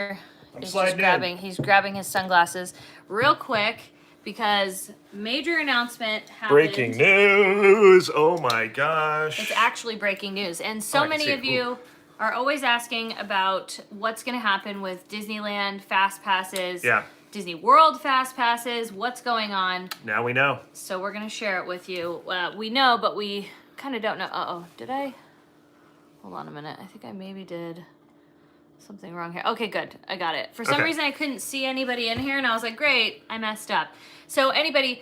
is just he's grabbing his sunglasses real quick because major announcement happened. Breaking news! Oh my gosh. It's actually breaking news. And so many of you are always asking about what's going to happen with Disneyland Fast Passes. Yeah. Disney World Fast Passes, what's going on? Now we know. So we're going to share it with you. We know, but we kind of don't know. Uh-oh, did I? Hold on a minute. I think I maybe did something wrong here. Okay, good. I got it. For some reason, I couldn't see anybody in here, and I was like, great, I messed up. So anyways,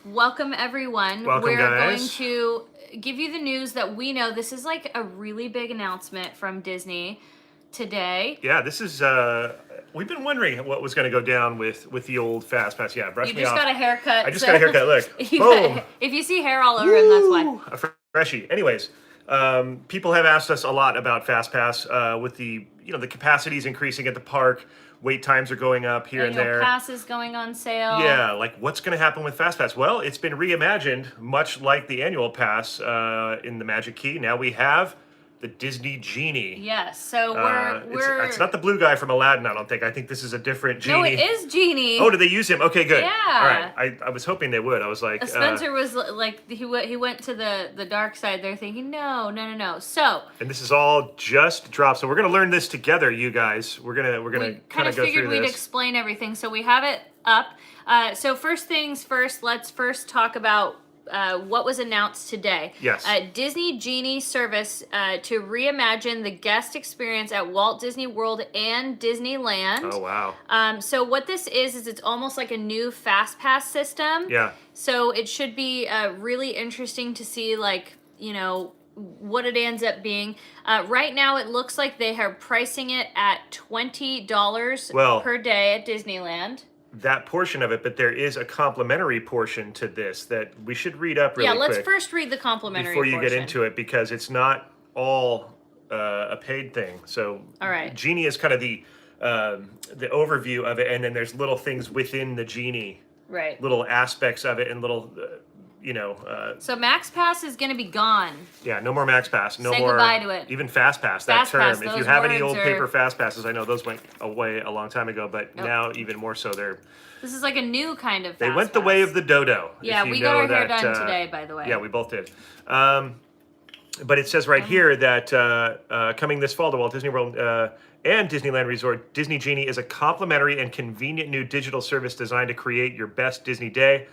welcome everyone. Welcome, We're guys. going to give you the news that we know. This is like a really big announcement from Disney today. Yeah, this is, we've been wondering what was going to go down with the old Fast Pass. Yeah, brush me off. You just got a haircut. I just got a haircut, look. Boom. If you see hair all over him, that's why. A freshie. Anyways, people have asked us a lot about Fast Pass with the capacities increasing at the park. Wait times are going up here and there. Passes going on sale. Yeah, like what's going to happen with Fast Pass? Well, it's been reimagined, much like the annual pass in the Magic Key. Now we have the Disney Genie. Yes, so it's not the blue guy from Aladdin, I don't think. I think this is a different Genie. No, it is Genie. Oh, did they use him? Okay, good. Yeah. All right. I was hoping they would. I was like... Spencer was like, he went to the dark side there thinking, no. So... And this is all just dropped. So we're going to learn this together, you guys. We're going to kind of go through this. We figured we'd explain everything. So we have it up. So first things first, let's first talk about what was announced today. Yes. Disney Genie service to reimagine the guest experience at Walt Disney World and Disneyland. Oh, wow. So what this is it's almost like a new Fast Pass system. Yeah. So it should be really interesting to see, like, what it ends up being. Right now, it looks like they are pricing it at $20 per day at Disneyland. That portion of it, but there is a complimentary portion to this that we should read up really quick. Yeah, let's first read the complimentary before you portion. get into it, because it's not all a paid thing. So all right. Genie is kind of the overview of it, and then there's little things within the Genie. Right. Little aspects of it and little, So Max Pass is going to be gone. Yeah, no more Max Pass. No Say more. Goodbye to it. Even Fast Pass, that Fast term. Pass, if you have any old paper Fast Passes, I know those went away a long time ago, but now even more so. This is like a new kind of Fast They went the way of the dodo. Yeah, we got our hair done today, by the way. Yeah, we both did. But it says right here that coming this fall to Walt Disney World and Disneyland Resort, Disney Genie is a complimentary and convenient new digital service designed to create your best Disney day.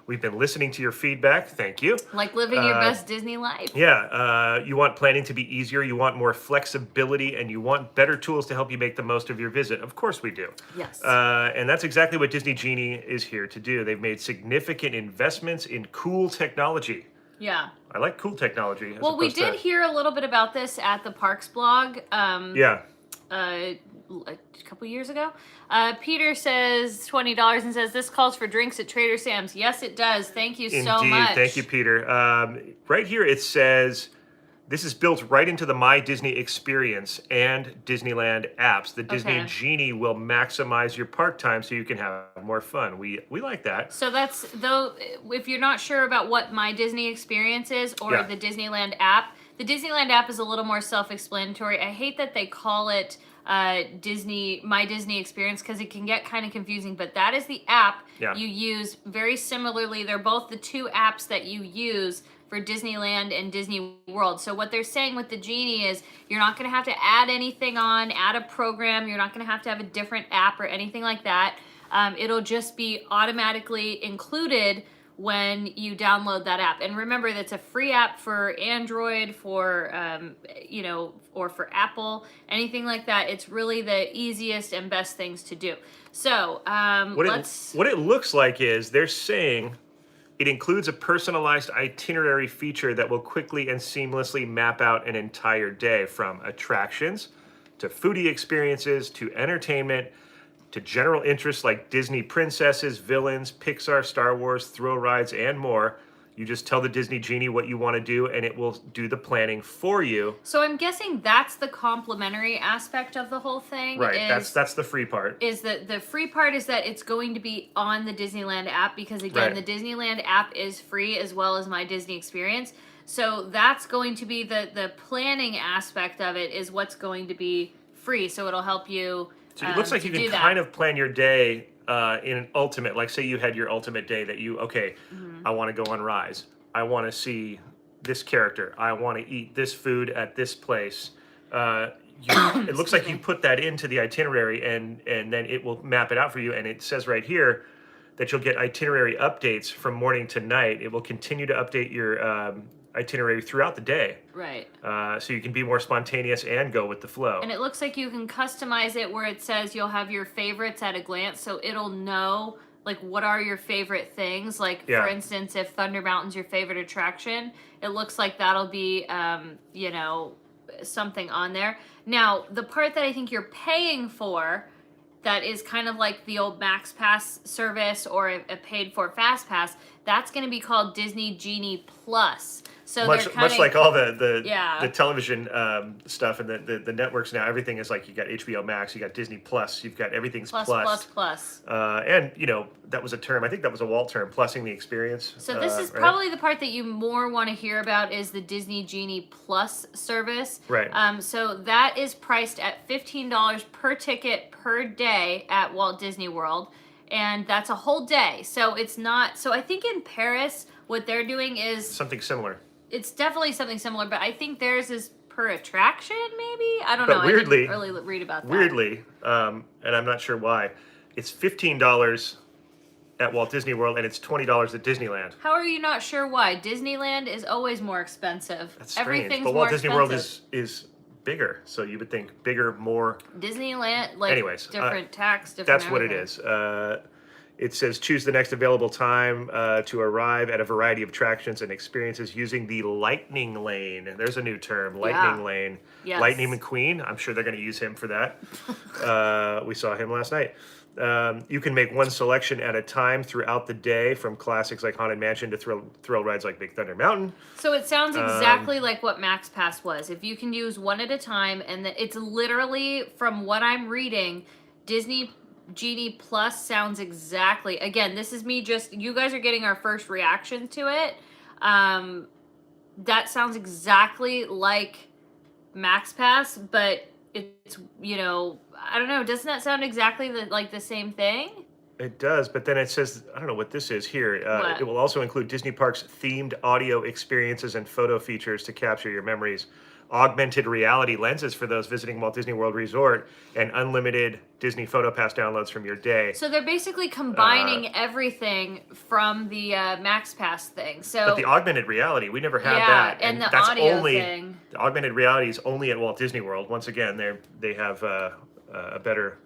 We've been listening to your feedback. Thank you. Like living your best Disney life. Yeah. You want planning to be easier. You want more flexibility, and you want better tools to help you make the most of your visit. Of course we do. Yes. And that's exactly what Disney Genie is here to do. They've made significant investments in cool technology. Yeah. I like cool technology. Well, we did hear a little bit about this at the Parks blog. Yeah. A couple years ago. Peter says $20 and says this calls for drinks at Trader Sam's. Yes, it does. Thank you so much. Thank you, Peter. Right here it says this is built right into the My Disney experience and Disneyland apps. The Disney Genie will maximize your park time so you can have more fun. We like that. So that's, though, if you're not sure about what My Disney experience is or the Disneyland app is a little more self-explanatory. I hate that they call it My Disney experience because it can get kind of confusing, but that is the app you use very similarly. They're both the two apps that you use for Disneyland and Disney World. So what they're saying with the Genie is you're not going to have to add anything add a program. You're not going to have a different app or anything like that. It'll just be automatically included when you download that app. And remember, that's a free app for Android, for or for Apple, anything like that. It's really the easiest and best things to do. So what it looks like is they're saying it includes a personalized itinerary feature that will quickly and seamlessly map out an entire day, from attractions to foodie experiences to entertainment to general interests like Disney princesses, villains, Pixar, Star Wars, thrill rides, and more. You just tell the Disney Genie what you want to do, and it will do the planning for you. So I'm guessing that's the complimentary aspect of the whole thing. Right, that's the free part. Is that the free part is that it's going to be on the Disneyland app because, again, the Disneyland app is free as well as My Disney Experience. So that's going to be the planning aspect of it is what's going to be free, so it'll help you. So it looks like you can kind of plan your day in an ultimate. Like, say you had your ultimate day that you I want to go on Rise. I want to see this character. I want to eat this food at this place. It looks like you put that into the itinerary, and then it will map it out for you. And it says right here that you'll get itinerary updates from morning to night. It will continue to update your itinerary throughout the day. Right. So you can be more spontaneous and go with the flow. And it looks like you can customize it where it says you'll have your favorites at a glance, so it'll know like what are your favorite things. Like for instance, if Thunder Mountain's your favorite attraction, it looks like that'll be you know, something on there. Now, the part that I think you're paying for that is kind of like the old Max Pass service or a paid for Fast Pass, that's going to be called Disney Genie Plus. So much like all the television stuff and the networks now, everything is like you got HBO Max, you got Disney Plus, you've got everything's plus. And you know, that was a term, I think that was a Walt term, plussing the experience. So this is probably the part that you more want to hear about is the Disney Genie Plus service. Right. So that is priced at $15 per ticket per day at Walt Disney World. And that's a whole day. So it's not, so I think in Paris, what they're doing is something similar. It's definitely something similar, but I think theirs is per attraction, maybe? I don't know. Weirdly, I didn't really read about that. Weirdly, and I'm not sure why, it's $15 at Walt Disney World and it's $20 at Disneyland. How are you not sure why? Disneyland is always more expensive. That's strange. Everything's but more Walt Disney expensive. World is bigger, so you would think bigger, more. Disneyland, like different tax, different. That's everything. what it is. It says choose the next available time to arrive at a variety of attractions and experiences using the Lightning Lane. There's a new term, Lightning Lane. Yes. Lightning McQueen. I'm sure they're going to use him for that. We saw him last night. You can make one selection at a time throughout the day, from classics like Haunted Mansion to thrill rides like Big Thunder Mountain. So it sounds exactly like what Max Pass was. If you can use one at a time, and it's literally, from what I'm reading, Disney Genie Plus sounds exactly, again, this is me just, you guys are getting our first reaction to it. That sounds exactly like Max Pass, but it's, you know, I don't know, doesn't that sound exactly like the same thing? It does, but then it says, I don't know what this is here. It will also include Disney Parks themed audio experiences and photo features to capture your memories, augmented reality lenses for those visiting Walt Disney World Resort, and unlimited Disney Photo Pass downloads from your day. So they're basically combining everything from the Max Pass thing. So, but the augmented reality, we never had that, and the that's audio only thing. The augmented reality is only at Walt Disney World. Once again, they have a better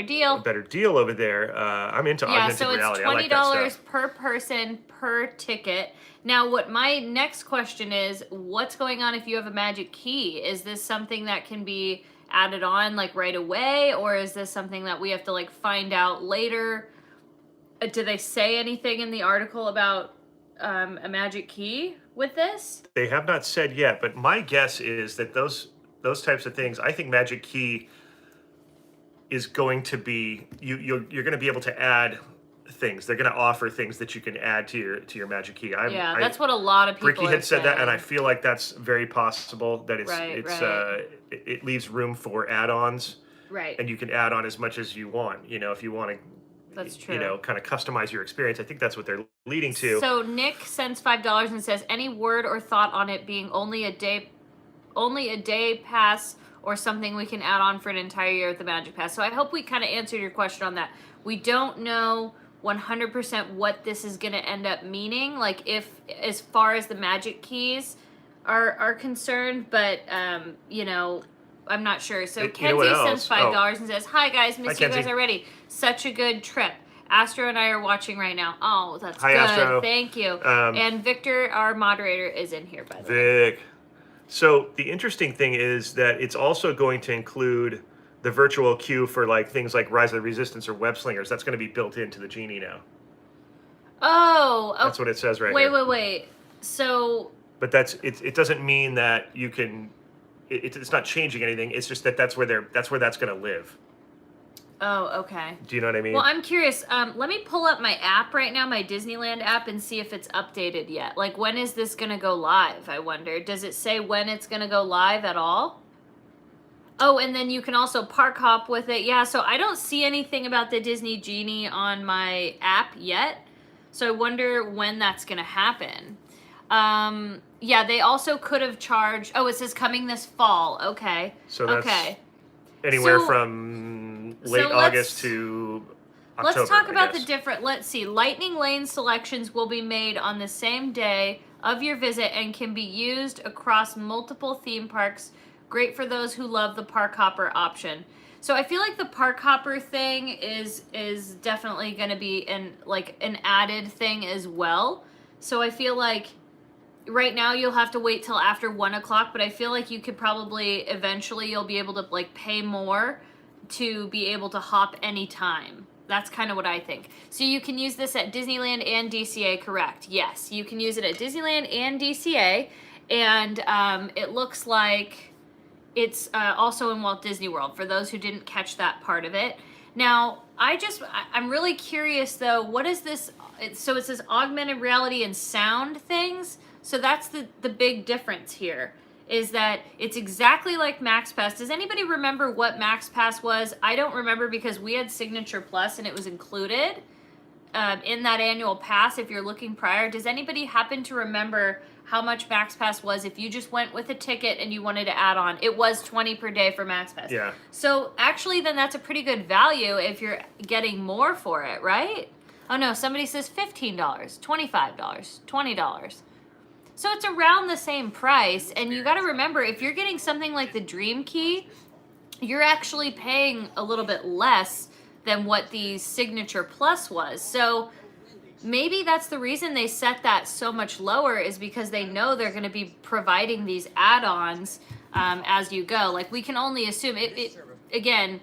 deal over there. I'm into augmented reality. Yeah, so it's $20 I like that stuff. per person per ticket. Now, what my next question is, what's going on if you have a magic key? Is this something that can be added on like right away, or is this something that we have to like find out later? Do they say anything in the article about a magic key with this? They have not said yet, but my guess is that those types of things, I think magic key is going to be, you're going to be able to add things. They're going to offer things that you can add to your magic key. That's what a lot of people Ricky had said that, and I feel like that's very possible, that it leaves room for add-ons. Right. And you can add on as much as you want, you know, if you want to. That's true. You know, kind of customize your experience. I think that's what they're leading to. So Nick sends $5 and says, any word or thought on it being only a day pass or something we can add on for an entire year with the Magic Pass. So I hope we kind of answered your question on that. We don't know 100% what this is going to end up meaning, like if, as far as the magic keys are concerned, but, you know, I'm not sure. So Kenzie sends $5 and says, hi guys, missed you guys already. Such a good trip. Astro and I are watching right now. Oh, that's good. Astro. Thank you. And Victor, our moderator, is in here, by the way. Vic. So the interesting thing is that it's also going to include the virtual queue for like things like Rise of the Resistance or Web Slingers. That's going to be built into the Genie now. Oh, okay. That's what it says right here. Wait. So. But it doesn't mean that you can. It's not changing anything. It's just that's where that's going to live. Oh, okay. Do you know what I mean? Well, I'm curious. Let me pull up my app right now, my Disneyland app, and see if it's updated yet. Like, when is this going to go live, I wonder? Does it say when it's going to go live at all? Oh, and then you can also park hop with it. Yeah, so I don't see anything about the Disney Genie on my app yet. So I wonder when that's going to happen. Yeah, they also could have charged. Oh, it says coming this fall. Okay. So that's okay. anywhere So- from late so August to October. Let's talk about I guess. the different. Let's see. Lightning Lane selections will be made on the same day of your visit and can be used across multiple theme parks. Great for those who love the park hopper option. So I feel like the park hopper thing is definitely going to be an added thing as well. So I feel like right now you'll have to wait till after 1 o'clock, but I feel like you could probably eventually you'll be able to like pay more to be able to hop anytime. That's kind of what I think. So you can use this at Disneyland and DCA, correct? Yes, you can use it at Disneyland and DCA, and it looks like it's also in Walt Disney World, for those who didn't catch that part of it. Now, I'm really curious, though, what is this? So it says augmented reality and sound things. So that's the big difference here, is that it's exactly like MaxPass. Does anybody remember what MaxPass was? I don't remember because we had Signature Plus and it was included in that annual pass if you're looking prior. Does anybody happen to remember how much MaxPass was if you just went with a ticket and you wanted to add on? It was $20 per day for MaxPass. Yeah. So actually then that's a pretty good value if you're getting more for it, right? Oh no, somebody says $15, $25, $20. So it's around the same price, and you got to remember, if you're getting something like the Dream Key, you're actually paying a little bit less than what the Signature Plus was. So maybe that's the reason they set that so much lower, is because they know they're going to be providing these add-ons as you go. Like, we can only assume it again,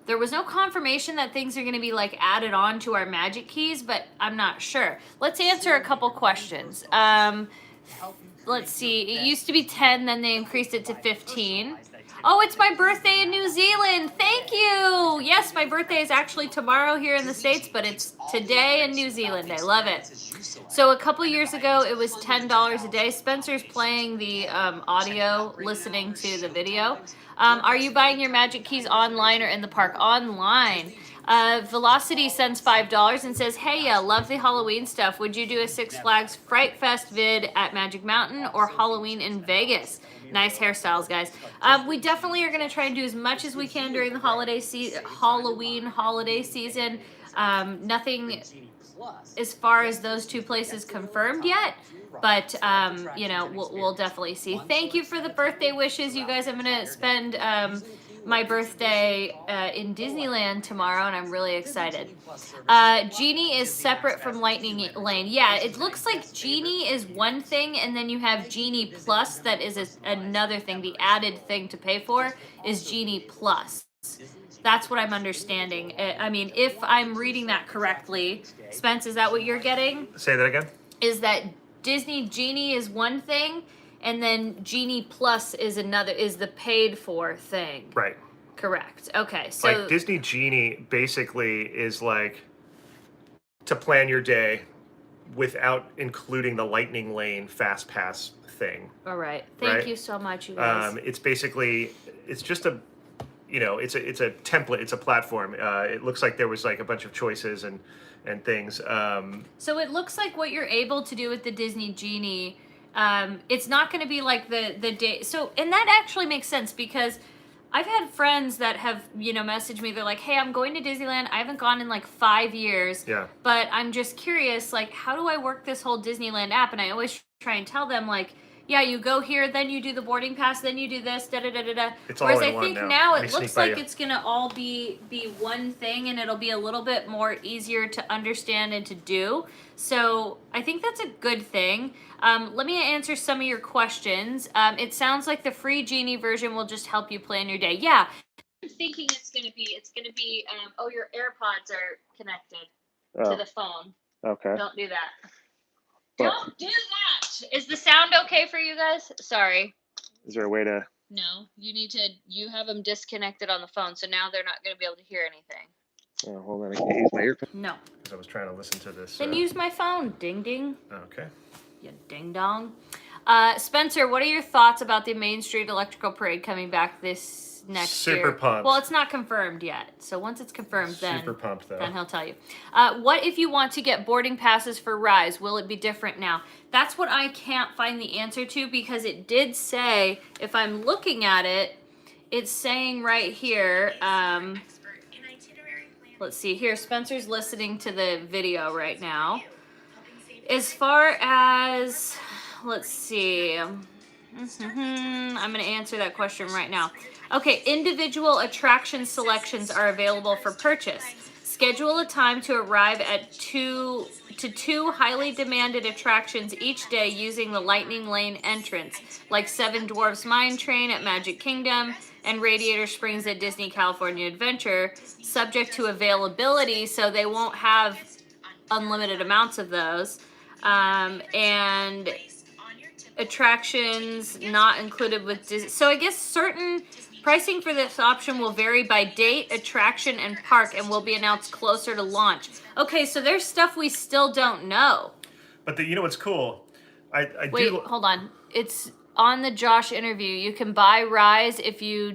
there was no confirmation that things are going to be like added on to our Magic Keys, but I'm not sure. Let's answer a couple questions. Let's see. It used to be 10, then they increased it to 15. Oh, it's my birthday in New Zealand. Thank you. Yes, my birthday is actually tomorrow here in the States, but it's today in New Zealand. I love it. So a couple years ago, it was $10 a day. Spencer's playing the audio, listening to the video. Are you buying your Magic Keys online or in the park? Online. Velocity sends $5 and says, hey, love the Halloween stuff. Would you do a Six Flags Fright Fest vid at Magic Mountain or Halloween in Vegas? Nice hairstyles, guys. We definitely are going to try and do as much as we can during the Halloween holiday season. Nothing as far as those two places confirmed yet, but you know, we'll definitely see. Thank you for the birthday wishes, you guys. I'm going to spend my birthday in Disneyland tomorrow, and I'm really excited. Genie is separate from Lightning Lane. Yeah, it looks like Genie is one thing, and then you have Genie Plus that is another thing. The added thing to pay for is Genie Plus. That's what I'm understanding. I mean, if I'm reading that correctly, Spence, is that what you're getting? Say that again? Is that Disney Genie is one thing, and then Genie Plus is another, is the paid for thing. Right. Correct. Okay. So like Disney Genie basically is like to plan your day without including the Lightning Lane Fast Pass thing. All right. Thank you so much, you guys. It's basically, it's just a, you know, it's a template, it's a platform. It looks like there was like a bunch of choices and things. So it looks like what you're able to do with the Disney Genie, it's not going to be like the day. So, and that actually makes sense, because I've had friends that have, you know, messaged me. They're like, hey, I'm going to Disneyland. I haven't gone in like 5 years. Yeah. But I'm just curious, like, how do I work this whole Disneyland app? And I always try and tell them, like, yeah, you go here, then you do the boarding pass, then you do this, da-da-da-da-da. It's all Whereas in I one think now. now They it looks sneak by like you. it's going to all be one thing, and it'll be a little bit more easier to understand and to do. So I think that's a good thing. Let me answer some of your questions. It sounds like the free Genie version will just help you plan your day. Yeah. I'm thinking it's going to be, oh, your AirPods are connected to the phone. Okay. Don't do that. But- Don't do that. Is the sound okay for you guys? Sorry. Is there a way to? No, you have them disconnected on the phone, so now they're not going to be able to hear anything. Oh, hold on, I can't use my earphone. No. Because I was trying to listen to this. Then use my phone. Ding ding. Okay. You ding dong. Spencer, what are your thoughts about the Main Street Electrical Parade coming back this next Super year. pumped. Well, it's not confirmed yet. So once it's confirmed, Super pumped, though. then he'll tell you. What if you want to get boarding passes for Rise? Will it be different now? That's what I can't find the answer to, because it did say, if I'm looking at it, it's saying right here, let's see here, Spencer's listening to the video right now. As far as, let's see, I'm going to answer that question right now. Okay, individual attraction selections are available for purchase. Schedule a time to arrive at two highly demanded attractions each day using the Lightning Lane entrance, like Seven Dwarfs Mine Train at Magic Kingdom and Radiator Springs at Disney California Adventure, subject to availability, so they won't have unlimited amounts of those. And attractions not included with Disney. So I guess certain pricing for this option will vary by date, attraction, and park, and will be announced closer to launch. Okay, so there's stuff we still don't know. But you know what's cool? Wait, hold on. It's on the Josh interview. You can buy Rise if you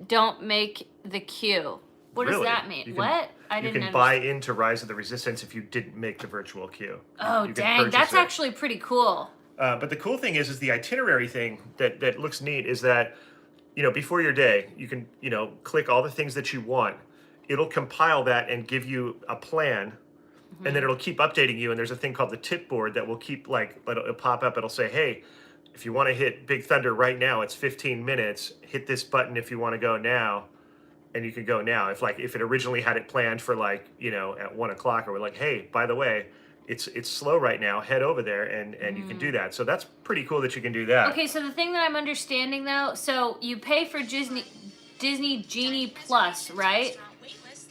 don't make the queue. What does that mean? What? I didn't You can buy into Rise of the Resistance if you didn't make the virtual queue. Oh, dang. That's actually pretty cool. But the cool thing is the itinerary thing that looks neat is that, before your day, you can, click all the things that you want. It'll compile that and give you a plan, and then it'll keep updating you. And there's a thing called the tip board that will keep, it'll pop up. It'll say, hey, if you want to hit Big Thunder right now, it's 15 minutes. Hit this button if you want to go now. And you can go now. If it originally had it planned for at 1 o'clock, or we're like, hey, by the way, it's slow right now, head over there and you can do that. So that's pretty cool that you can do that. Okay, so the thing that I'm understanding though, so you pay for Disney Genie Plus, right?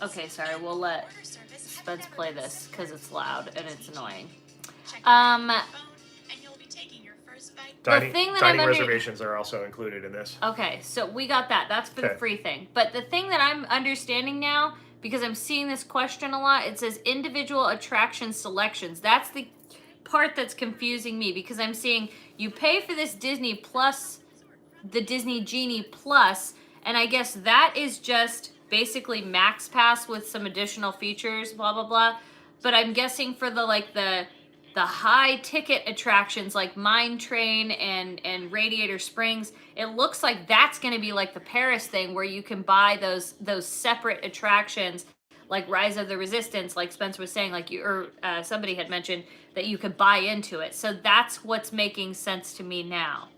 Okay, sorry, we'll let Spence play this because it's loud and it's annoying. Dining reservations are also included in this. Okay, so we got that. That's for the free thing. But the thing that I'm understanding now, because I'm seeing this question a lot, it says individual attraction selections. That's the part that's confusing me, because I'm seeing you pay for this Disney Plus, the Disney Genie Plus, and I guess that is just basically Max Pass with some additional features, blah, blah, blah. But I'm guessing for the high ticket attractions like Mine Train and Radiator Springs, it looks like that's going to be like the Paris thing, where you can buy those separate attractions like Rise of the Resistance, like Spencer was saying, somebody had mentioned that you could buy into it. So that's what's making sense to me now.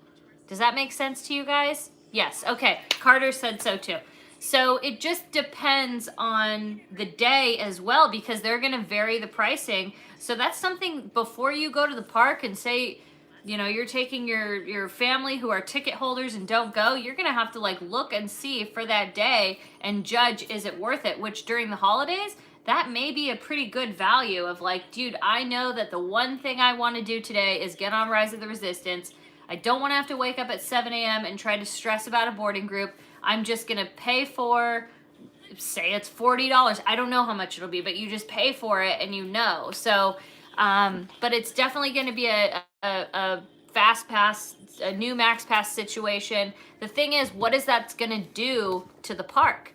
Does that make sense to you guys? Yes. Okay. Carter said so too. So it just depends on the day as well, because they're going to vary the pricing. So that's something before you go to the park and say, you're taking your family who are ticket holders and don't go, you're going to have to look and see for that day and judge, is it worth it? Which during the holidays, that may be a pretty good value of dude, I know that the one thing I want to do today is get on Rise of the Resistance. I don't want to have to wake up at 7 a.m. and try to stress about a boarding group. I'm just going to pay for, say it's $40. I don't know how much it'll be, but you just pay for it and So, but it's definitely going to be a fast pass, a new Max Pass situation. The thing is, what is that going to do to the park?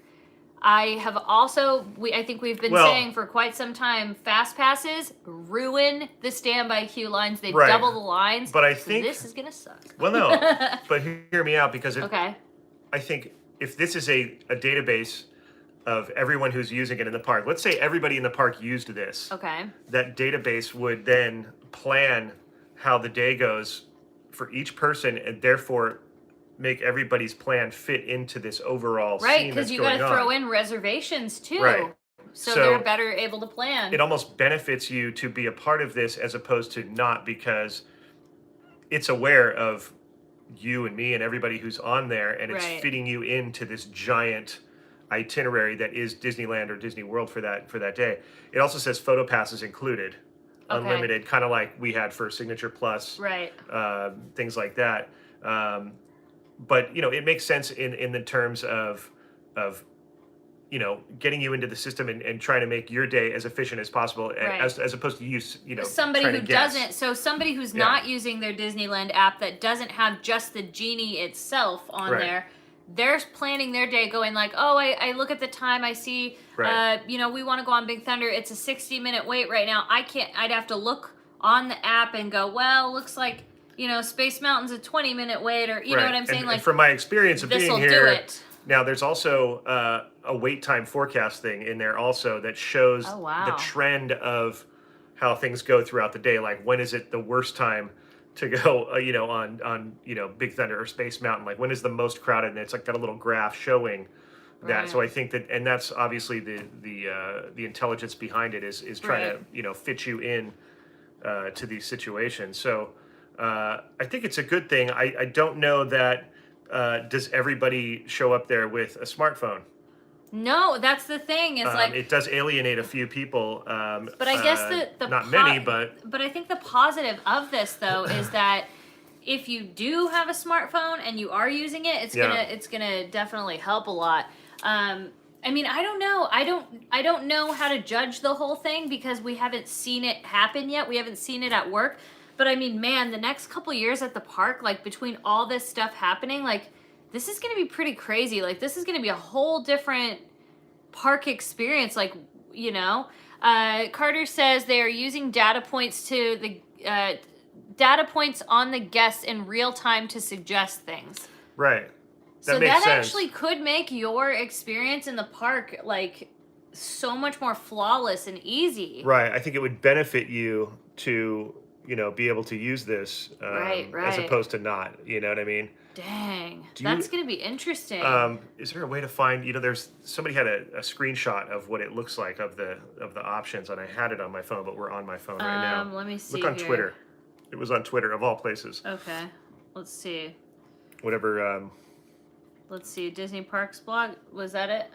I have also, I think we've been saying for quite some time, fast passes ruin the standby queue lines. They double the lines. But I think this is going to suck. Well, no, but hear me out, because I think if this is a database of everyone who's using it in the park, let's say everybody in the park used this. Okay. That database would then plan how the day goes for each person, and therefore make everybody's plan fit into this overall scene that's going on. Right, because you got to throw in reservations too. Right. So they're better able to plan. It almost benefits you to be a part of this as opposed to not, because it's aware of you and me and everybody who's on there, and it's fitting you into this giant itinerary that is Disneyland or Disney World for that day. It also says photo passes included, unlimited, kind of like we had for Signature Plus, things like that. But it makes sense in the terms of getting you into the system and trying to make your day as efficient as possible, as opposed to use somebody who doesn't. So somebody who's not using their Disneyland app, that doesn't have just the Genie itself on there, they're planning their day going like, oh, I look at the time, I see, Right. we want to go on Big Thunder. It's a 60-minute wait right now. I'd have to look on the app and go, well, looks like, Space Mountain's a 20-minute wait, or you know what I'm saying? And from my experience of being this'll do here, it. now there's also a wait time forecast thing in there also that shows Oh, wow. the trend of how things go throughout the day. Like when is it the worst time to go, on Big Thunder or Space Mountain? Like when is the most crowded? And it's like got a little graph showing that. Right. So I think that, and that's obviously the intelligence behind it is trying to fit you in to these situations. So I think it's a good thing. I don't know that does everybody show up there with a smartphone. No, that's the thing. Is like it does alienate a few people. But I guess the not many, but I think the positive of this though is that if you do have a smartphone and you are using it, it's gonna definitely help a lot. I mean, I don't know. I don't know how to judge the whole thing because we haven't seen it happen yet. We haven't seen it at work. But I mean, man, the next couple years at the park, like between all this stuff happening, like this is going to be pretty crazy. Like this is going to be a whole different park experience. Like, Carter says they are using data points on the guests in real time to suggest things. Right. So that actually could make your experience in the park like so much more flawless and easy. Right. I think it would benefit you to, be able to use this right. as opposed to not. You know what I mean? Dang. That's going to be interesting. Is there a way to find, there's somebody had a screenshot of what it looks like of the options, and I had it on my phone, but we're on my phone right now. Let me see. Look on here. Twitter. It was on Twitter of all places. Okay. Let's see. Whatever. Let's see. Disney Parks blog. Was that it?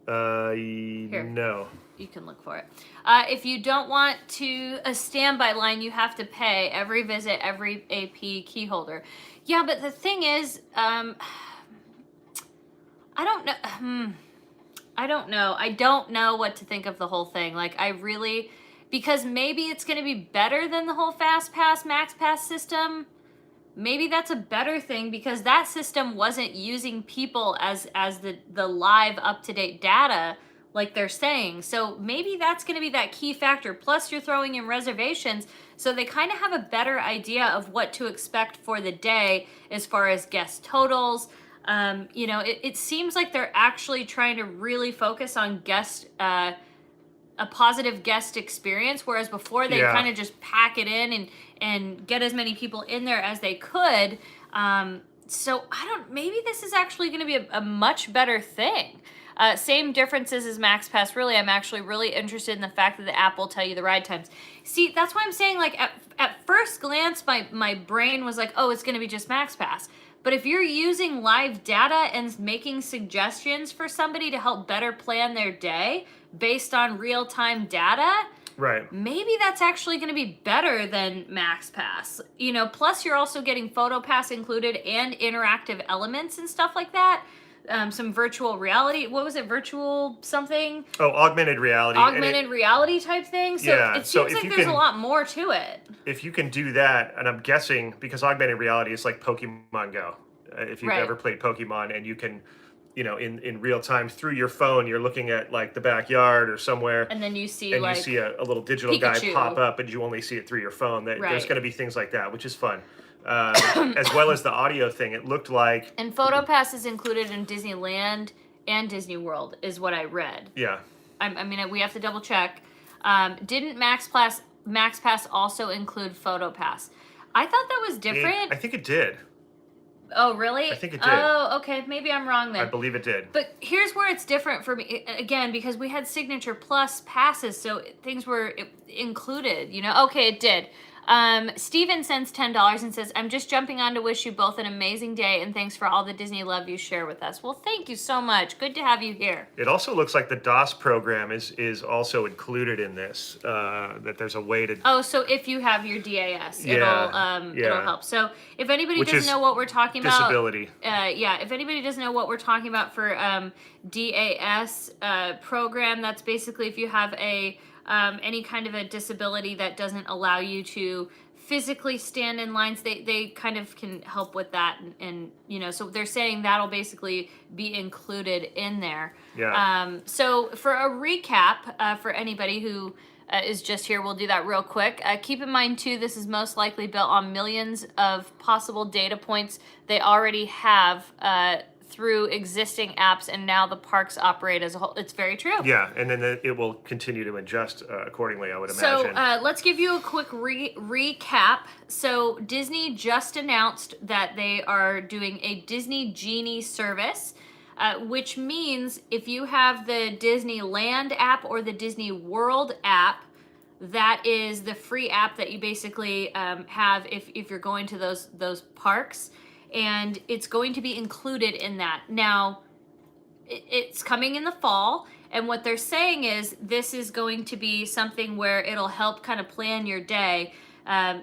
Here. No. You can look for it. If you don't want a standby line, you have to pay every visit, every AP key holder. Yeah, but the thing is, I don't know. I don't know. I don't know what to think of the whole thing. Like, because maybe it's going to be better than the whole Fast Pass, Max Pass system. Maybe that's a better thing because that system wasn't using people as the live up-to-date data like they're saying. So maybe that's going to be that key factor. Plus you're throwing in reservations, so they kind of have a better idea of what to expect for the day as far as guest totals. It seems like they're actually trying to really focus on a positive guest experience, whereas before they kind of just pack it in and get as many people in there as they could. So maybe this is actually going to be a much better thing. Same differences as Max Pass. Really, I'm actually really interested in the fact that the app will tell you the ride times. See, that's why I'm saying, like, at first glance, my brain was like, oh, it's going to be just Max Pass. But if you're using live data and making suggestions for somebody to help better plan their day based on real-time data, right, maybe that's actually going to be better than Max Pass. Plus you're also getting Photo Pass included and interactive elements and stuff like that. Some virtual reality. What was it? Virtual something? Oh, augmented reality. Augmented reality type thing. So it seems like there's a lot more to it. If you can do that, and I'm guessing because augmented reality is like Pokemon Go. If you've ever played Pokemon, and you can, in real time through your phone, you're looking at like the backyard or somewhere, and then you see a little digital Pikachu guy pop up, and you only see it through your phone. There's going to be things like that, which is fun. As well as the audio thing, it looked like. And PhotoPass is included in Disneyland and Disney World, is what I read. Yeah. I mean, we have to double check. Didn't Max Pass also include PhotoPass? I thought that was different. I think it did. Oh, really? I think it did. Oh, okay. Maybe I'm wrong then. I believe it did. But here's where it's different for me. Again, because we had Signature Plus passes, so things were included, Okay, it did. Steven sends $10 and says, I'm just jumping on to wish you both an amazing day and thanks for all the Disney love you share with us. Well, thank you so much. Good to have you here. It also looks like the DOS program is also included in this, that there's a way to... Oh, so if you have your DAS, it'll help. So if anybody doesn't know what we're talking about... Disability. If anybody doesn't know what we're talking about for DAS program, that's basically if you have any kind of a disability that doesn't allow you to physically stand in lines. They kind of can help with that, and so they're saying that'll basically be included in there. Yeah. So for a recap, for anybody who is just here, we'll do that real quick. Keep in mind too, this is most likely built on millions of possible data points they already have through existing apps, and now the parks operate as a whole. It's very true. Yeah, and then it will continue to adjust accordingly, I would imagine. So let's give you a quick recap. So Disney just announced that they are doing a Disney Genie service, which means if you have the Disneyland app or the Disney World app, that is the free app that you basically have if you're going to those parks, and it's going to be included in that. Now, it's coming in the fall, and what they're saying is this is going to be something where it'll help kind of plan your day.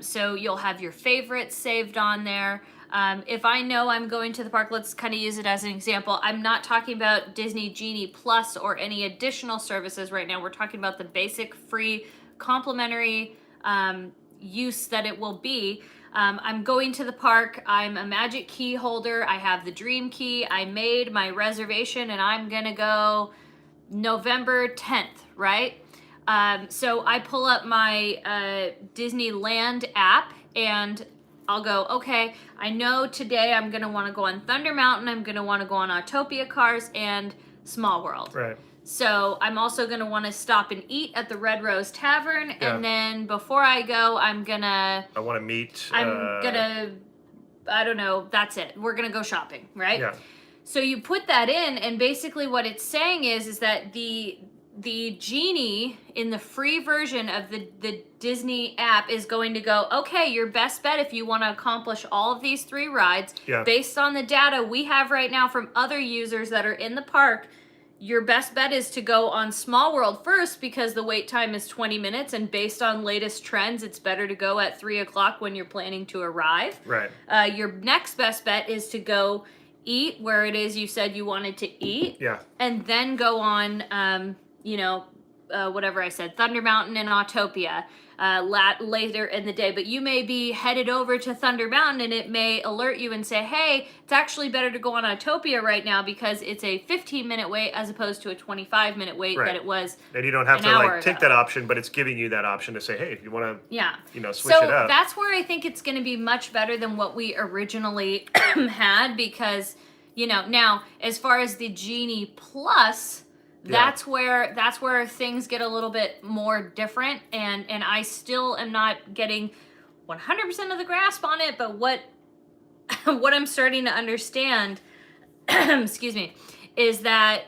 So you'll have your favorites saved on there. If I know I'm going to the park, let's kind of use it as an example. I'm not talking about Disney Genie Plus or any additional services right now. We're talking about the basic free complimentary use that it will be. I'm going to the park. I'm a magic key holder. I have the dream key. I made my reservation, and I'm going to go November 10th, right? So I pull up my Disneyland app, and I'll go, okay, I know today I'm going to want to go on Thunder Mountain, I'm going to want to go on Autopia Cars, and Small World. Right. So I'm also going to want to stop and eat at the Red Rose Tavern, and then before I go, I want to meet... I don't know, that's it. We're going to go shopping, right? Yeah. So you put that in, and basically what it's saying is that the Genie in the free version of the Disney app is going to go, okay, your best bet if you want to accomplish all of these 3 rides, based on the data we have right now from other users that are in the park, your best bet is to go on Small World first because the wait time is 20 minutes, and based on latest trends, it's better to go at 3 o'clock when you're planning to arrive. Right. Your next best bet is to go eat where it is you said you wanted to eat. Yeah. And then go on, whatever I said, Thunder Mountain and Autopia later in the day. But you may be headed over to Thunder Mountain, and it may alert you and say, hey, it's actually better to go on Autopia right now because it's a 15-minute wait as opposed to a 25-minute wait that it was. And you don't have to take that option, but it's giving you that option to say, hey, if you want to switch it up. So that's where I think it's going to be much better than what we originally had, because now as far as the Genie Plus, that's where things get a little bit more different, and I still am not getting 100% of the grasp on it, but what I'm starting to understand excuse me, is that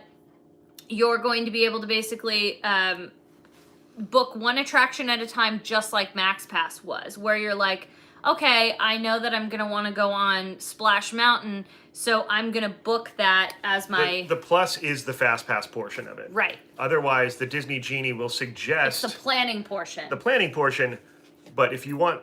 you're going to be able to basically book one attraction at a time, just like MaxPass was, where you're like, okay, I know that I'm going to want to go on Splash Mountain, so I'm going to book that as my... The Plus is the Fast Pass portion of it. Right. Otherwise, the Disney Genie will suggest... It's the planning portion. The planning portion, but if you want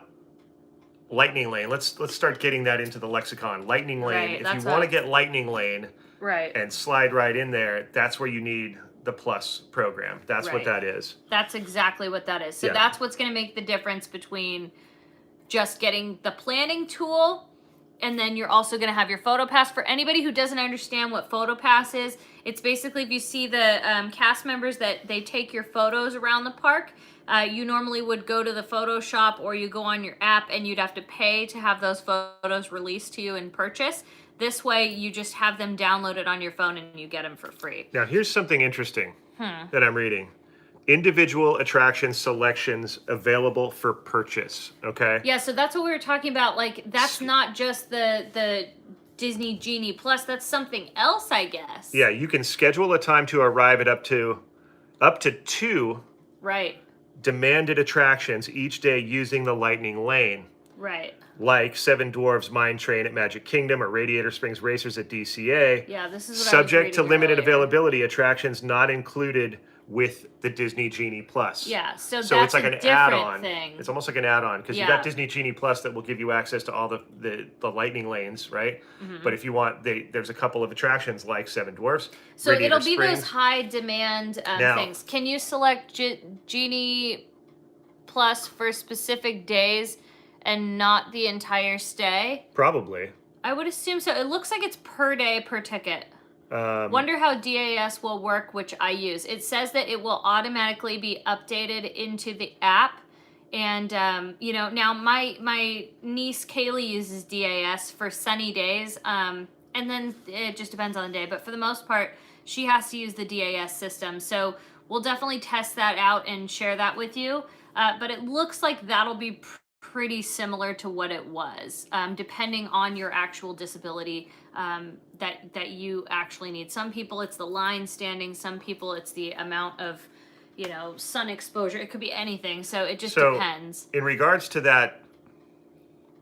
Lightning Lane, let's start getting that into the lexicon. Lightning Lane, if you want to get Lightning Lane and slide right in there, that's where you need the Plus program. That's what that is. That's exactly what that is. So that's what's going to make the difference between just getting the planning tool, and then you're also going to have your photo pass. For anybody who doesn't understand what photo pass is, it's basically if you see the cast members that they take your photos around the park, you normally would go to the photo shop or you go on your app and you'd have to pay to have those photos released to you and purchase. This way you just have them downloaded on your phone and you get them for free. Now here's something interesting that I'm reading. Individual attraction selections available for purchase. Okay. Yeah, so that's what we were talking about. Like, that's not just the Disney Genie Plus. That's something else, I guess. Yeah, you can schedule a time to arrive at up to 2 demanded attractions each day using the Lightning Lane. Right. Like Seven Dwarfs Mine Train at Magic Kingdom or Radiator Springs Racers at DCA. Yeah, this is what subject to limited availability attractions not included with the Disney Genie Plus. Yeah, so that's it's like a an different add-on. thing. It's almost like an add-on because you got Disney Genie Plus that will give you access to all the lightning lanes, right? But if you want, there's a couple of attractions like Seven Dwarfs. So Radiator it'll be Springs. those high demand things. Can you select Genie Plus for specific days and not the entire stay? Probably. I would assume so. It looks like it's per day per ticket. Wonder how DAS will work, which I use. It says that it will automatically be updated into the app. And, now my niece Kaylee uses DAS for sunny days. And then it just depends on the day. But for the most part, she has to use the DAS system. So we'll definitely test that out and share that with you. But it looks like that'll be pretty similar to what it was, depending on your actual disability that you actually need. Some people it's the line standing, some people it's the amount of sun exposure. It could be anything, so it just depends. In regards to that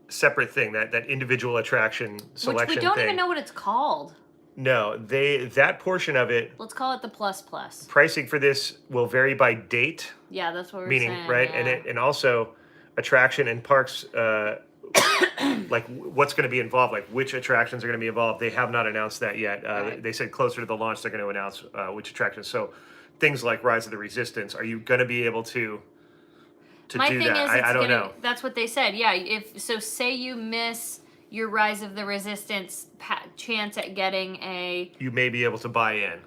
separate thing, that individual attraction selection which we don't even know what it's called. No, that portion of it, let's call it the plus. Pricing for this will vary by date. Yeah, that's what we're meaning, saying. right? Yeah. And also attraction and parks, like what's going to be involved, like which attractions are going to be involved. They have not announced that yet. Right. They said closer to the launch they're going to announce which attractions. So things like Rise of the Resistance, are you going to be able to My do thing that? is, I don't know. That's what they said. Yeah, say you miss your Rise of the Resistance chance at getting you may be able to buy in.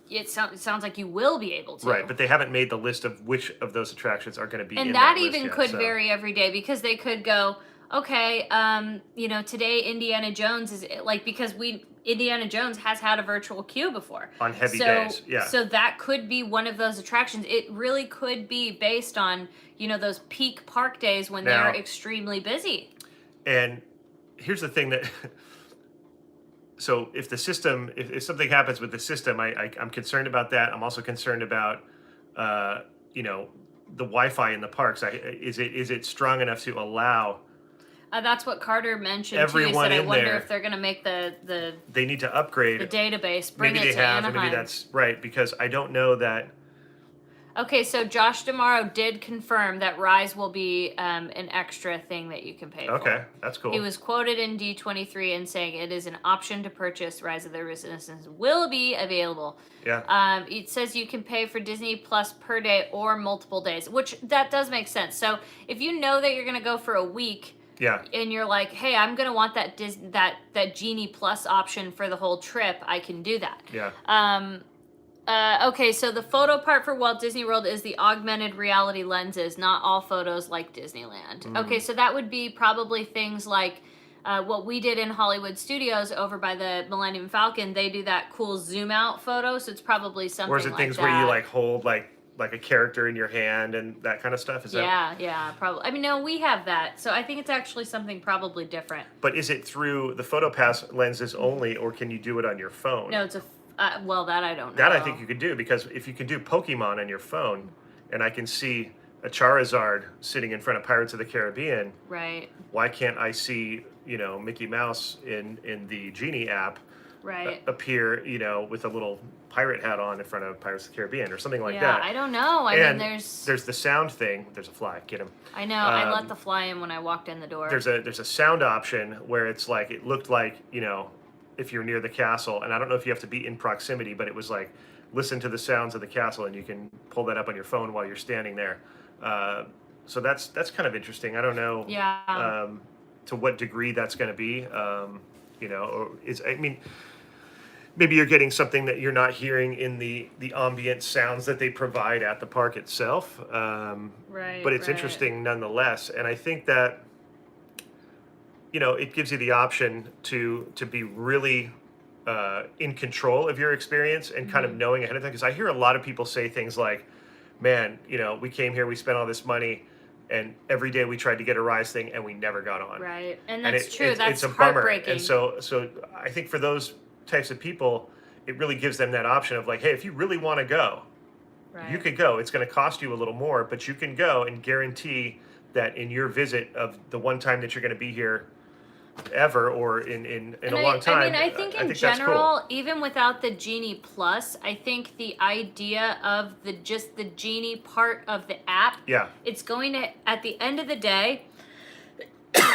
It sounds like you will be able to. Right, but they haven't made the list of which of those attractions are going to be in that list even yet, could so. vary every day, because they could go, okay, today Indiana Jones is because Indiana Jones has had a virtual queue before. On heavy days, yeah. So that could be one of those attractions. It really could be based on, those peak park days when they're extremely busy. And here's the thing that... So if the system, if something happens with the system, I'm concerned about that. I'm also concerned about, the Wi-Fi in the parks. Is it strong enough to allow... That's what Carter mentioned. Everyone too. He said, in I wonder there, if they're going to make the they need to upgrade the database. Bring maybe it they to have, Anaheim. or maybe that's right, because I don't know that. Okay, so Josh Damaro did confirm that Rise will be an extra thing that you can pay for. Okay, that's cool. He was quoted in D23 and saying it is an option to purchase. Rise of the Resistance will be available. Yeah. It says you can pay for Disney Plus per day or multiple days, which that does make sense. So if you know that you're going to go for a week, yeah, and you're like, hey, I'm going to want that Genie Plus option for the whole trip, I can do that. Yeah. Okay, so the photo part for Walt Disney World is the augmented reality lenses, not all photos like Disneyland. Okay, so that would be probably things like what we did in Hollywood Studios over by the Millennium Falcon. They do that cool zoom out photo, so it's probably something like that. Or is it things where you hold like a character in your hand and that kind of stuff? Is that? Yeah, probably. I mean, no, we have that, so I think it's actually something probably different. But is it through the PhotoPass lenses only, or can you do it on your phone? No, it's that I don't know. That I think you could do, because if you can do Pokemon on your phone, and I can see a Charizard sitting in front of Pirates of the Caribbean, right? Why can't I see Mickey Mouse in the Genie app, right? Appear with a little pirate hat on in front of Pirates of the Caribbean or something like that? Yeah, I don't know. I mean, there's the sound thing. There's a fly. Get him. I know. I let the fly in when I walked in the door. There's a sound option where it's like, it looked like if you're near the castle, and I don't know if you have to be in proximity, but it was like, listen to the sounds of the castle, and you can pull that up on your phone while you're standing there. So that's kind of interesting. I don't know to what degree that's going to be. Maybe you're getting something that you're not hearing in the ambient sounds that they provide at the park itself. Right. But it's interesting nonetheless, and I think that it gives you the option to be really in control of your experience and kind of knowing ahead of time. Because I hear a lot of people say things like, man, we came here, we spent all this money, and every day we tried to get a Rise thing and we never got on. Right, and that's true. That's it's a bummer. Heartbreaking. And so I think for those types of people, it really gives them that option of like, hey, if you really want to go, you could go. It's going to cost you a little more, but you can go and guarantee that in your visit of the one time that you're going to be here ever, or in a long time. I mean, I think in general, cool. Even without the Genie Plus, I think the idea of just the Genie part of the app, it's going to, at the end of the day,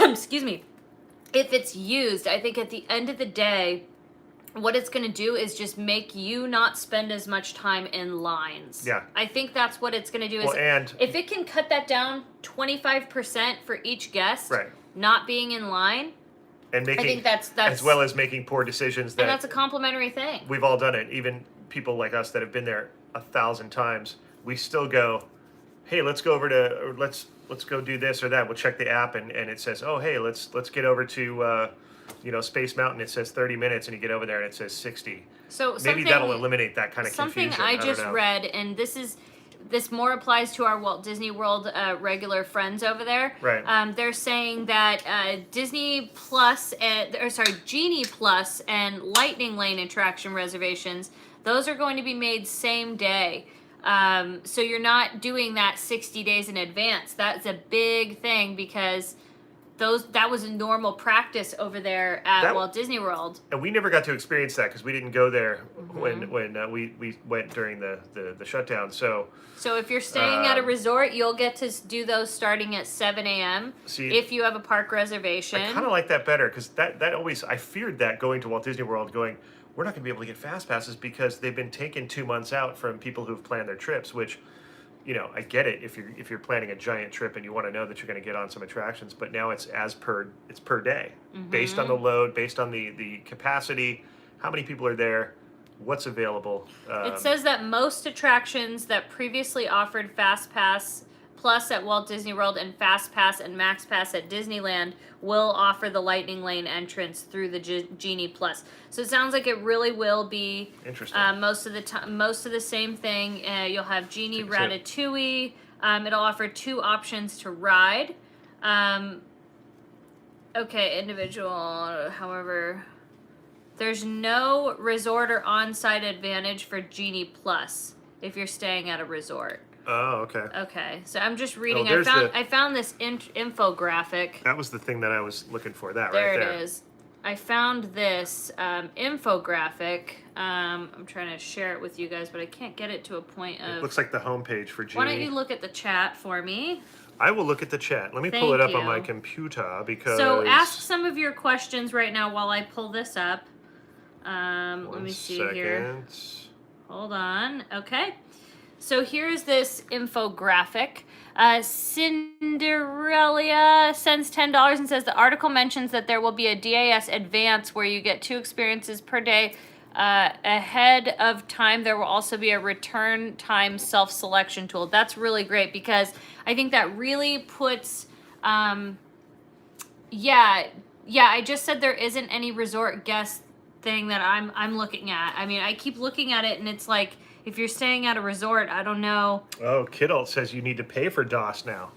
excuse me, if it's used, I think at the end of the day, what it's going to do is just make you not spend as much time in lines. Yeah. I think that's what it's going to do. Well, and if it can cut that down 25% for each guest, right. not being in line, and making, I think that's as well as making poor decisions. And that's a complimentary thing. We've all done it. Even people like us that have been there 1,000 times, we still go, hey, let's go over to, or let's go do this or that. We'll check the app and it says, oh, hey, let's get over to, Space Mountain. It says 30 minutes, and you get over there and it says 60. So maybe that'll eliminate that kind of confusion. Something I just read, and this more applies to our Walt Disney World regular friends over there. Right. They're saying that Genie Plus and Lightning Lane attraction reservations, those are going to be made same day. So you're not doing that 60 days in advance. That's a big thing because that was a normal practice over there at Walt Disney World. And we never got to experience that because we didn't go there when we went during the shutdown. So if you're staying at a resort, you'll get to do those starting at 7 a.m. if you have a park reservation. I kind of like that better because that always, I feared that going to Walt Disney World, we're not going to be able to get fast passes because they've been taken 2 months out from people who've planned their trips, which, I get it if you're planning a giant trip and you want to know that you're going to get on some attractions, but now it's per day, based on the load, based on the capacity, how many people are there, what's available. It says that most attractions that previously offered Fast Pass Plus at Walt Disney World and Fast Pass and Max Pass at Disneyland will offer the Lightning Lane entrance through the Genie Plus. So it sounds like it really will be most of the time, most of the same thing. You'll have Genie Ratatouille. It'll offer 2 options to ride. Okay, individual. However, there's no resort or on-site advantage for Genie Plus if you're staying at a resort. Oh, okay. Okay, so I'm just reading. I found this infographic. That was the thing that I was looking for. That there right there. It is. I found this infographic. I'm trying to share it with you guys, but I can't get it to a point of. It looks like the homepage for Genie. Why don't you look at the chat for me? I will look at the chat. Let me pull it up on my computer because. So ask some of your questions right now while I pull this up. Let me see here. Hold on. Okay. So here's this infographic. Cinderella sends $10 and says the article mentions that there will be a DAS advance where you get 2 experiences per day. Ahead of time, there will also be a return time self-selection tool. That's really great because I think that really puts, I just said there isn't any resort guest thing that I'm looking at. I mean, I keep looking at it and it's like, if you're staying at a resort, I don't know. Oh, Kidult says you need to pay for DOS now.